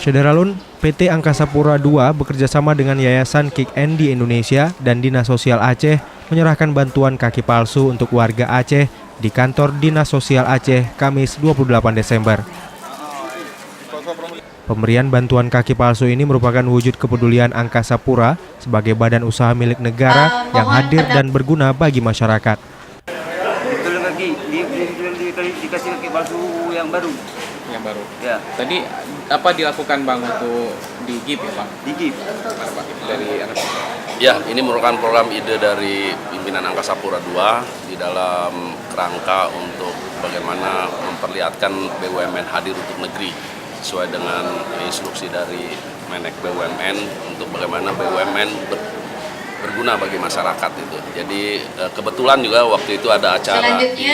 Syederalun, PT Angkasa Pura II bekerjasama dengan Yayasan Kick Andy Indonesia dan Dinas Sosial Aceh menyerahkan bantuan kaki palsu untuk warga Aceh di kantor Dinas Sosial Aceh Kamis 28 Desember. Pemberian bantuan kaki palsu ini merupakan wujud kepedulian Angkasa Pura sebagai badan usaha milik negara yang hadir dan berguna bagi masyarakat. Betul lagi, dikasih kaki palsu yang baru. Yang baru. Ya. Tadi apa dilakukan Bang untuk di GIP ya Bang? Di GIP. Dari Angkasa Pura. Ya, ini merupakan program ide dari pimpinan Angkasa Pura II di dalam kerangka untuk bagaimana memperlihatkan BUMN hadir untuk negeri sesuai dengan instruksi dari Menek BUMN untuk bagaimana BUMN berguna bagi masyarakat itu. Jadi kebetulan juga waktu itu ada acara di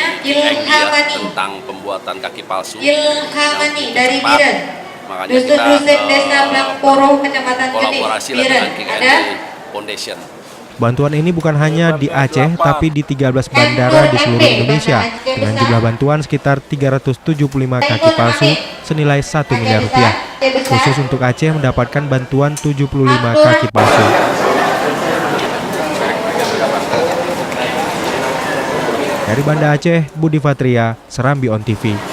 tentang pembuatan kaki palsu yang dari cepat. Biren. Makanya kita kolaborasi dengan Kick Andy Foundation. Bantuan ini bukan hanya di Aceh, tapi di 13 bandara di seluruh Indonesia dengan jumlah bantuan sekitar 375 kaki palsu senilai 1 miliar rupiah. Khusus untuk Aceh mendapatkan bantuan 75 kaki palsu. Dari Banda Aceh, Budi Fatria, Serambi On TV.